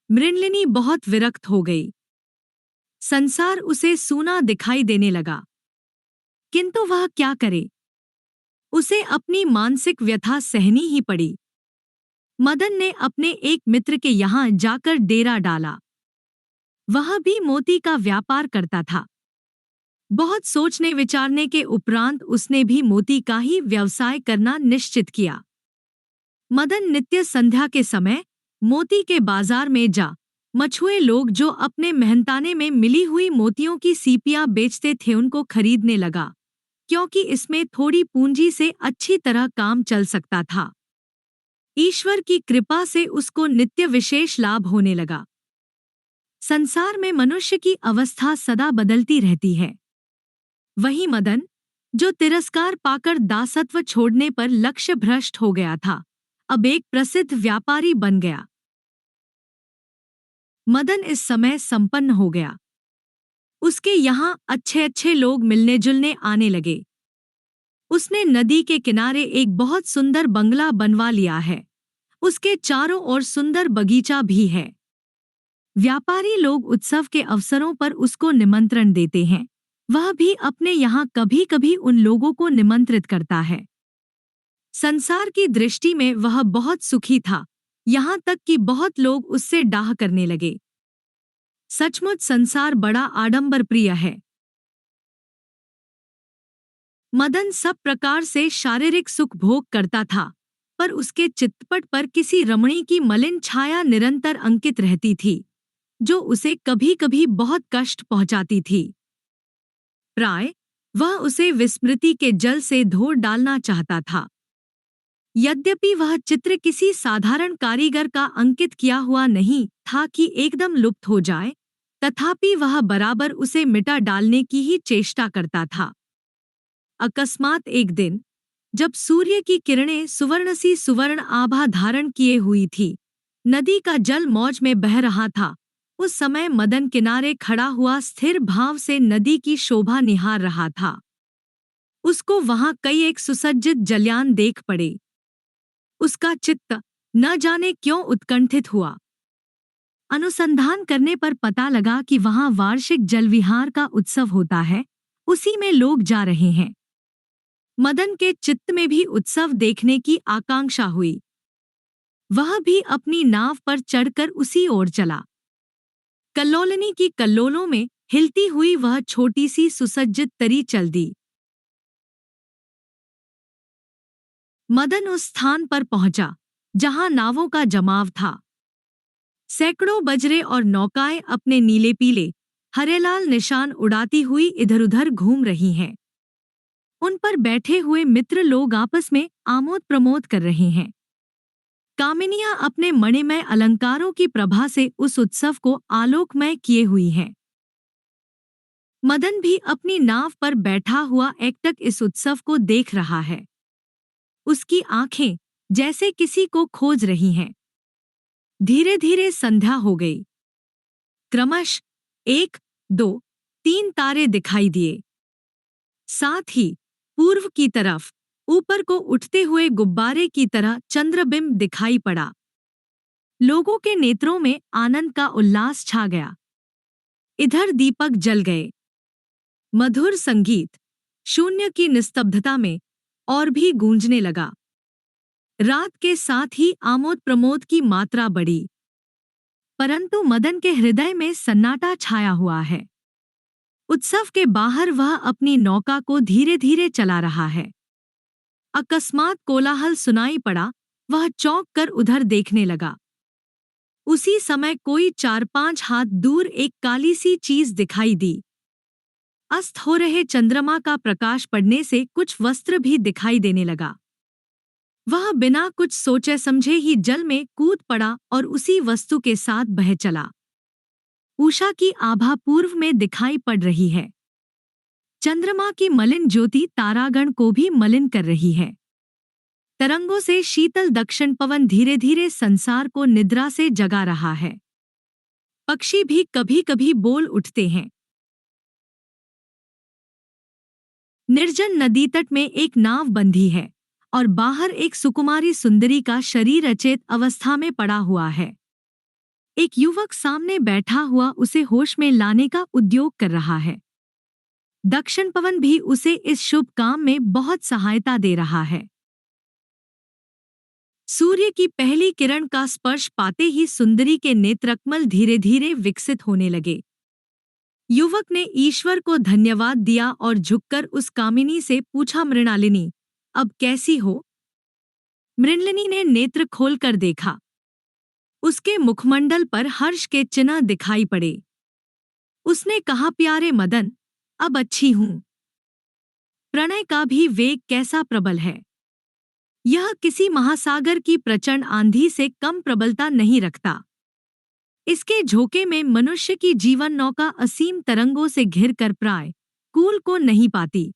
मृणलिनी बहुत विरक्त हो गई। संसार उसे सूना दिखाई देने लगा, किंतु वह क्या करे? उसे अपनी मानसिक व्यथा सहनी ही पड़ी। मदन ने अपने एक मित्र के यहाँ जाकर डेरा डाला। वह भी मोती का व्यापार करता था। बहुत सोचने विचारने के उपरांत उसने भी मोती का ही व्यवसाय करना निश्चित किया। मदन नित्य संध्या के समय मोती के बाजार में जा मछुए लोग जो अपने मेहनताने में मिली हुई मोतियों की सीपियां बेचते थे उनको खरीदने लगा, क्योंकि इसमें थोड़ी पूंजी से अच्छी तरह काम चल सकता था। ईश्वर की कृपा से उसको नित्य विशेष लाभ होने लगा। संसार में मनुष्य की अवस्था सदा बदलती रहती है। वही मदन, जो तिरस्कार पाकर दासत्व छोड़ने पर लक्ष्य भ्रष्ट हो गया था, अब एक प्रसिद्ध व्यापारी बन गया। मदन इस समय संपन्न हो गया। उसके यहाँ अच्छे अच्छे लोग मिलने जुलने आने लगे। उसने नदी के किनारे एक बहुत सुंदर बंगला बनवा लिया है। उसके चारों ओर सुंदर बगीचा भी है। व्यापारी लोग उत्सव के अवसरों पर उसको निमंत्रण देते हैं। वह भी अपने यहाँ कभी कभी उन लोगों को निमंत्रित करता है। संसार की दृष्टि में वह बहुत सुखी था, यहाँ तक कि बहुत लोग उससे डाह करने लगे। सचमुच संसार बड़ा आडंबर प्रिय है। मदन सब प्रकार से शारीरिक सुख भोग करता था, पर उसके चित्तपट पर किसी रमणी की मलिन छाया निरंतर अंकित रहती थी, जो उसे कभी कभी बहुत कष्ट पहुंचाती थी। प्राय वह उसे विस्मृति के जल से धो डालना चाहता था। यद्यपि वह चित्र किसी साधारण कारीगर का अंकित किया हुआ नहीं था कि एकदम लुप्त हो जाए, तथापि वह बराबर उसे मिटा डालने की ही चेष्टा करता था। अकस्मात एक दिन, जब सूर्य की किरणें सुवर्ण सी सुवर्ण आभा धारण किए हुई थी, नदी का जल मौज में बह रहा था, उस समय मदन किनारे खड़ा हुआ स्थिर भाव से नदी की शोभा निहार रहा था। उसको वहां कई एक सुसज्जित जलयान देख पड़े। उसका चित्त न जाने क्यों उत्कंठित हुआ। अनुसंधान करने पर पता लगा कि वहां वार्षिक जलविहार का उत्सव होता है, उसी में लोग जा रहे हैं। मदन के चित्त में भी उत्सव देखने की आकांक्षा हुई। वह भी अपनी नाव पर चढ़कर उसी ओर चला। कल्लोलिनी की कल्लोलों में हिलती हुई वह छोटी सी सुसज्जित तरी चल दी। मदन उस स्थान पर पहुंचा जहां नावों का जमाव था। सैकड़ों बजरे और नौकाएं अपने नीले पीले हरेलाल निशान उड़ाती हुई इधर उधर घूम रही हैं। उन पर बैठे हुए मित्र लोग आपस में आमोद प्रमोद कर रहे हैं। कामिनियां अपने मणिमय अलंकारों की प्रभा से उस उत्सव को आलोकमय किए हुई हैं। मदन भी अपनी नाव पर बैठा हुआ एकटक इस उत्सव को देख रहा है। उसकी आंखें जैसे किसी को खोज रही हैं। धीरे धीरे संध्या हो गई। क्रमश 1, 2, 3 तारे दिखाई दिए। साथ ही पूर्व की तरफ ऊपर को उठते हुए गुब्बारे की तरह चंद्रबिंब दिखाई पड़ा। लोगों के नेत्रों में आनंद का उल्लास छा गया। इधर दीपक जल गए। मधुर संगीत शून्य की निस्तब्धता में और भी गूंजने लगा। रात के साथ ही आमोद प्रमोद की मात्रा बढ़ी, परंतु मदन के हृदय में सन्नाटा छाया हुआ है। उत्सव के बाहर वह अपनी नौका को धीरे धीरे चला रहा है। अकस्मात कोलाहल सुनाई पड़ा। वह चौंक कर उधर देखने लगा। उसी समय कोई 4-5 हाथ दूर एक काली सी चीज दिखाई दी। अस्त हो रहे चंद्रमा का प्रकाश पड़ने से कुछ वस्त्र भी दिखाई देने लगा। वह बिना कुछ सोचे समझे ही जल में कूद पड़ा और उसी वस्तु के साथ बह चला। उषा की आभा पूर्व में दिखाई पड़ रही है। चंद्रमा की मलिन ज्योति तारागण को भी मलिन कर रही है। तरंगों से शीतल दक्षिण पवन धीरे धीरे संसार को निद्रा से जगा रहा है। पक्षी भी कभी कभी बोल उठते हैं। निर्जन नदी तट में एक नाव बंधी है और बाहर एक सुकुमारी सुंदरी का शरीर अचेत अवस्था में पड़ा हुआ है। एक युवक सामने बैठा हुआ उसे होश में लाने का उद्योग कर रहा है। दक्षिण पवन भी उसे इस शुभ काम में बहुत सहायता दे रहा है। सूर्य की पहली किरण का स्पर्श पाते ही सुंदरी के नेत्रकमल धीरे धीरे विकसित होने लगे। युवक ने ईश्वर को धन्यवाद दिया और झुककर उस कामिनी से पूछा, मृणालिनी, अब कैसी हो? मृणालिनी ने नेत्र खोलकर देखा। उसके मुखमंडल पर हर्ष के चिन्ह दिखाई पड़े। उसने कहा, प्यारे मदन, अब अच्छी हूं। प्रणय का भी वेग कैसा प्रबल है। यह किसी महासागर की प्रचंड आंधी से कम प्रबलता नहीं रखता। इसके झोंके में मनुष्य की जीवन नौका असीम तरंगों से घिर कर प्राय कूल को नहीं पाती।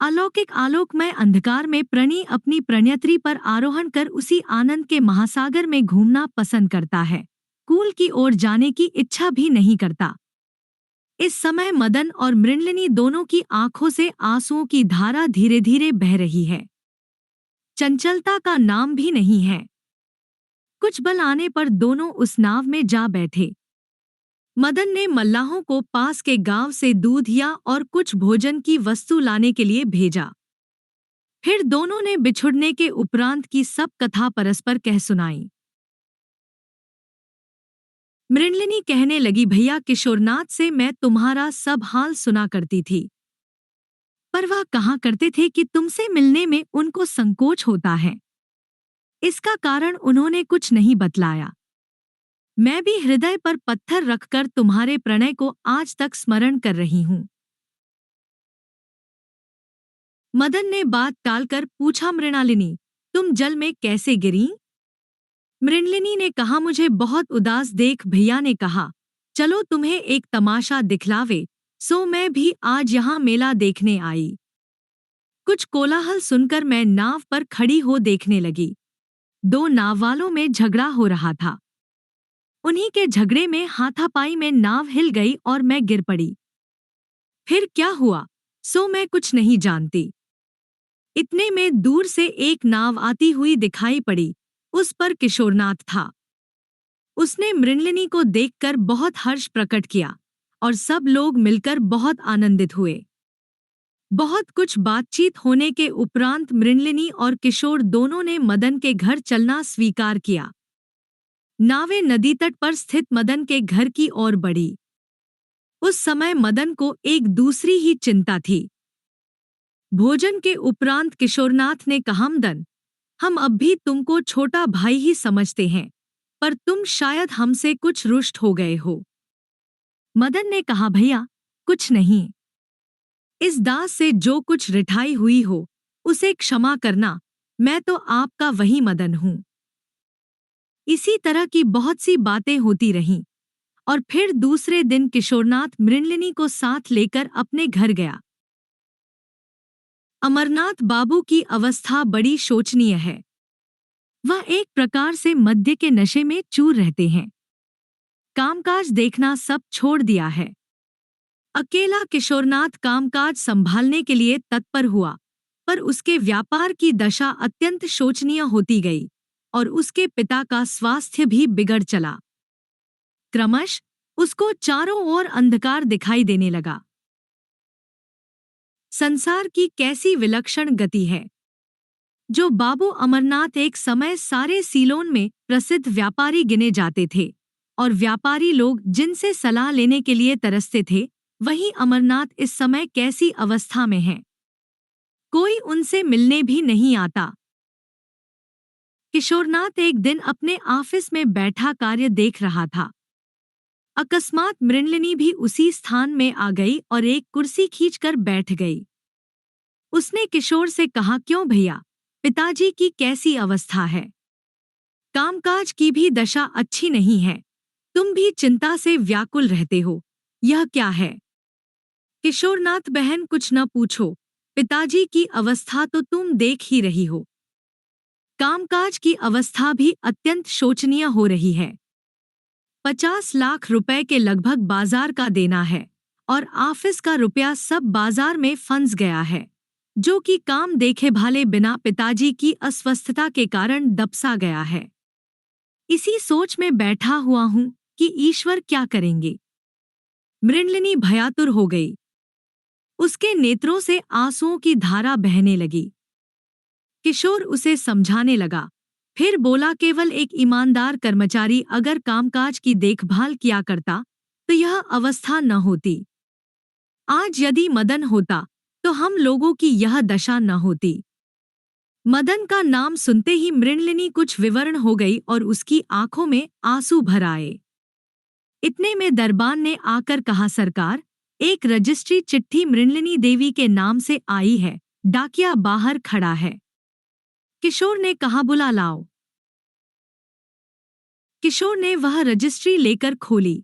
अलौकिक आलोकमय अंधकार में प्रणयी अपनी प्रणयत्री पर आरोहण कर उसी आनंद के महासागर में घूमना पसंद करता है। कूल की ओर जाने की इच्छा भी नहीं करता। इस समय मदन और मृणालिनी दोनों की आंखों से आंसुओं की धारा धीरे धीरे बह रही है। चंचलता का नाम भी नहीं है। कुछ बल आने पर दोनों उस नाव में जा बैठे। मदन ने मल्लाहों को पास के गांव से दूध या और कुछ भोजन की वस्तु लाने के लिए भेजा। फिर दोनों ने बिछुड़ने के उपरांत की सब कथा परस्पर कह सुनाई। मृणलिनी कहने लगी, भैया किशोरनाथ से मैं तुम्हारा सब हाल सुना करती थी, पर वह कहा करते थे कि तुमसे मिलने में उनको संकोच होता है। इसका कारण उन्होंने कुछ नहीं बतलाया। मैं भी हृदय पर पत्थर रखकर तुम्हारे प्रणय को आज तक स्मरण कर रही हूँ। मदन ने बात टालकर पूछा, मृणालिनी, तुम जल में कैसे गिरी? मृणलिनी ने कहा, मुझे बहुत उदास देख भैया ने कहा, चलो तुम्हें एक तमाशा दिखलावे, सो मैं भी आज यहाँ मेला देखने आई। कुछ कोलाहल सुनकर मैं नाव पर खड़ी हो देखने लगी। दो नाव वालों में झगड़ा हो रहा था। उन्हीं के झगड़े में हाथापाई में नाव हिल गई और मैं गिर पड़ी। फिर क्या हुआ सो मैं कुछ नहीं जानती। इतने में दूर से एक नाव आती हुई दिखाई पड़ी। उस पर किशोरनाथ था। उसने मृणलिनी को देखकर बहुत हर्ष प्रकट किया और सब लोग मिलकर बहुत आनंदित हुए। बहुत कुछ बातचीत होने के उपरांत मृणलिनी और किशोर दोनों ने मदन के घर चलना स्वीकार किया। नावें नदी तट पर स्थित मदन के घर की ओर बढ़ी। उस समय मदन को एक दूसरी ही चिंता थी। भोजन के उपरांत किशोरनाथ ने कहा, मदन, हम अब भी तुमको छोटा भाई ही समझते हैं, पर तुम शायद हमसे कुछ रुष्ट हो गए हो। मदन ने कहा, भैया कुछ नहीं। इस दास से जो कुछ रिठाई हुई हो उसे क्षमा करना, मैं तो आपका वही मदन हूँ। इसी तरह की बहुत सी बातें होती रहीं और फिर दूसरे दिन किशोरनाथ मृणलिनी को साथ लेकर अपने घर गया। अमरनाथ बाबू की अवस्था बड़ी शोचनीय है। वह एक प्रकार से मद्य के नशे में चूर रहते हैं। कामकाज देखना सब छोड़ दिया है। अकेला किशोरनाथ कामकाज संभालने के लिए तत्पर हुआ, पर उसके व्यापार की दशा अत्यंत शोचनीय होती गई और उसके पिता का स्वास्थ्य भी बिगड़ चला। क्रमश उसको चारों ओर अंधकार दिखाई देने लगा। संसार की कैसी विलक्षण गति है। जो बाबू अमरनाथ एक समय सारे सीलोन में प्रसिद्ध व्यापारी गिने जाते थे और व्यापारी लोग जिनसे सलाह लेने के लिए तरसते थे, वहीं अमरनाथ इस समय कैसी अवस्था में हैं। कोई उनसे मिलने भी नहीं आता। किशोरनाथ एक दिन अपने ऑफिस में बैठा कार्य देख रहा था। अकस्मात मृणलिनी भी उसी स्थान में आ गई और एक कुर्सी खींचकर बैठ गई। उसने किशोर से कहा, क्यों भैया, पिताजी की कैसी अवस्था है? कामकाज की भी दशा अच्छी नहीं है। तुम भी चिंता से व्याकुल रहते हो, यह क्या है? किशोरनाथ, बहन कुछ न पूछो, पिताजी की अवस्था तो तुम देख ही रही हो। कामकाज की अवस्था भी अत्यंत शोचनीय हो रही है। 50 लाख रुपए के लगभग बाजार का देना है और ऑफिस का रुपया सब बाजार में फंस गया है, जो कि काम देखे भाले बिना पिताजी की अस्वस्थता के कारण दबसा गया है। इसी सोच में बैठा हुआ हूँ कि ईश्वर क्या करेंगे। मृणलिनी भयातुर हो गई। उसके नेत्रों से आंसुओं की धारा बहने लगी। किशोर उसे समझाने लगा, फिर बोला, केवल एक ईमानदार कर्मचारी अगर कामकाज की देखभाल किया करता तो यह अवस्था न होती। आज यदि मदन होता तो हम लोगों की यह दशा न होती। मदन का नाम सुनते ही मृणलिनी कुछ विवर्ण हो गई और उसकी आंखों में आंसू भर आए। इतने में दरबान ने आकर कहा, सरकार, एक रजिस्ट्री चिट्ठी मृणलिनी देवी के नाम से आई है, डाकिया बाहर खड़ा है। किशोर ने कहा, बुला लाओ। किशोर ने वह रजिस्ट्री लेकर खोली।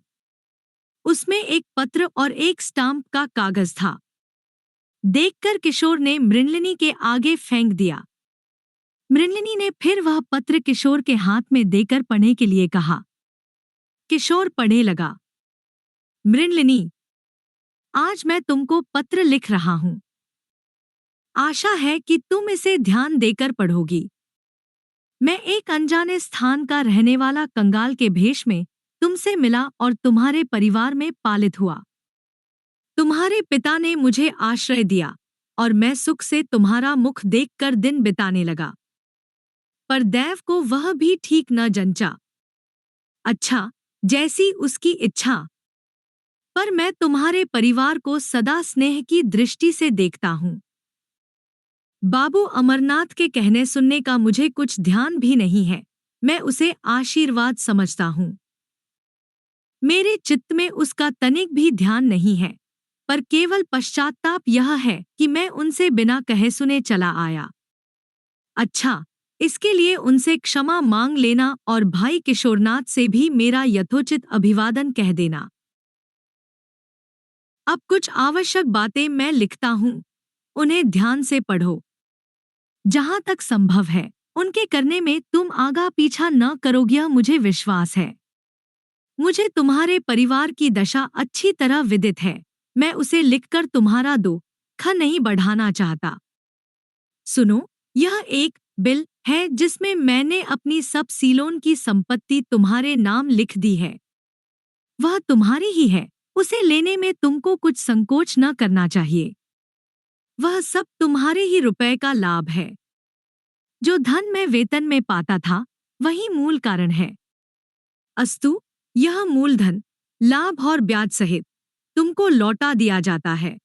उसमें एक पत्र और एक स्टाम्प का कागज था। देखकर किशोर ने मृणलिनी के आगे फेंक दिया। मृणलिनी ने फिर वह पत्र किशोर के हाथ में देकर पढ़ने के लिए कहा। किशोर पढ़ने लगा, मृणलिनी, आज मैं तुमको पत्र लिख रहा हूं। आशा है कि तुम इसे ध्यान देकर पढ़ोगी। मैं एक अनजाने स्थान का रहने वाला कंगाल के भेष में तुमसे मिला और तुम्हारे परिवार में पालित हुआ। तुम्हारे पिता ने मुझे आश्रय दिया और मैं सुख से तुम्हारा मुख देखकर दिन बिताने लगा। पर दैव को वह भी ठीक न जंचा। अच्छा, जैसी उसकी इच्छा। पर मैं तुम्हारे परिवार को सदा स्नेह की दृष्टि से देखता हूँ। बाबू अमरनाथ के कहने सुनने का मुझे कुछ ध्यान भी नहीं है, मैं उसे आशीर्वाद समझता हूँ। मेरे चित्त में उसका तनिक भी ध्यान नहीं है, पर केवल पश्चाताप यह है कि मैं उनसे बिना कहे सुने चला आया। अच्छा, इसके लिए उनसे क्षमा मांग लेना और भाई किशोरनाथ से भी मेरा यथोचित अभिवादन कह देना। अब कुछ आवश्यक बातें मैं लिखता हूँ, उन्हें ध्यान से पढ़ो। जहाँ तक संभव है, उनके करने में तुम आगा पीछा न करोगे, यह मुझे विश्वास है। मुझे परिवार की दशा अच्छी तरह विदित है, मैं उसे लिखकर तुम्हारा दुख नहीं बढ़ाना चाहता। सुनो, यह एक बिल है जिसमें मैंने अपनी सब सीलोन की संपत्ति तुम्हारे नाम लिख दी है। वह तुम्हारी ही है, उसे लेने में तुमको कुछ संकोच न करना चाहिए। वह सब तुम्हारे ही रुपए का लाभ है। जो धन मैं वेतन में पाता था, वही मूल कारण है। अस्तु, यह मूलधन, लाभ और ब्याज सहित तुमको लौटा दिया जाता है।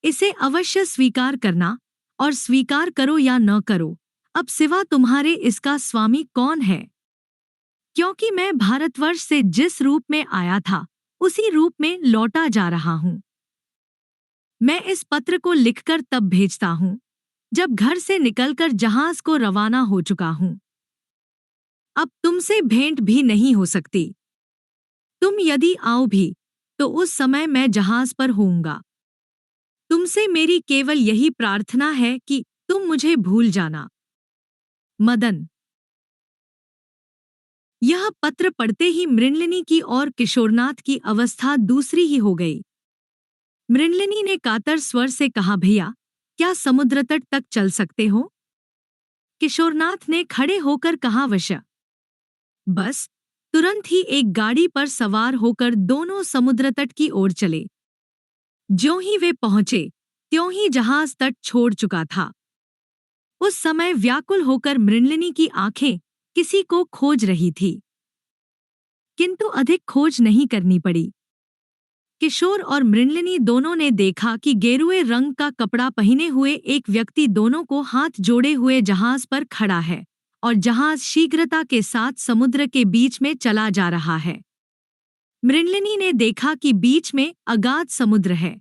इसे अवश्य स्वीकार करना, और स्वीकार करो या न करो, अब सिवा तुम्हारे इसका स्वामी कौन है? क्योंकि मैं भारतवर्ष से जिस रूप में आया था, उसी रूप में लौटा जा रहा हूँ। मैं इस पत्र को लिखकर तब भेजता हूँ, जब घर से निकलकर जहाज को रवाना हो चुका हूँ। अब तुमसे भेंट भी नहीं हो सकती। तुम यदि आओ भी, तो उस समय मैं जहाज पर होऊंगा। तुमसे मेरी केवल यही प्रार्थना है कि तुम मुझे भूल जाना। मदन। यह पत्र पढ़ते ही मृणलिनी की और किशोरनाथ की अवस्था दूसरी ही हो गई। मृणलिनी ने कातर स्वर से कहा, भैया, क्या समुद्र तट तक चल सकते हो? किशोरनाथ ने खड़े होकर कहा, अवश्य। बस तुरंत ही एक गाड़ी पर सवार होकर दोनों समुद्र तट की ओर चले। ज्यों ही वे पहुंचे, त्यों ही जहाज तट छोड़ चुका था। उस समय व्याकुल होकर मृणलिनी की आंखें किसी को खोज रही थी, किंतु अधिक खोज नहीं करनी पड़ी। किशोर और मृणलिनी दोनों ने देखा कि गेरुए रंग का कपड़ा पहने हुए एक व्यक्ति दोनों को हाथ जोड़े हुए जहाज पर खड़ा है, और जहाज शीघ्रता के साथ समुद्र के बीच में चला जा रहा है। मृणलिनी ने देखा कि बीच में अगाध समुद्र है,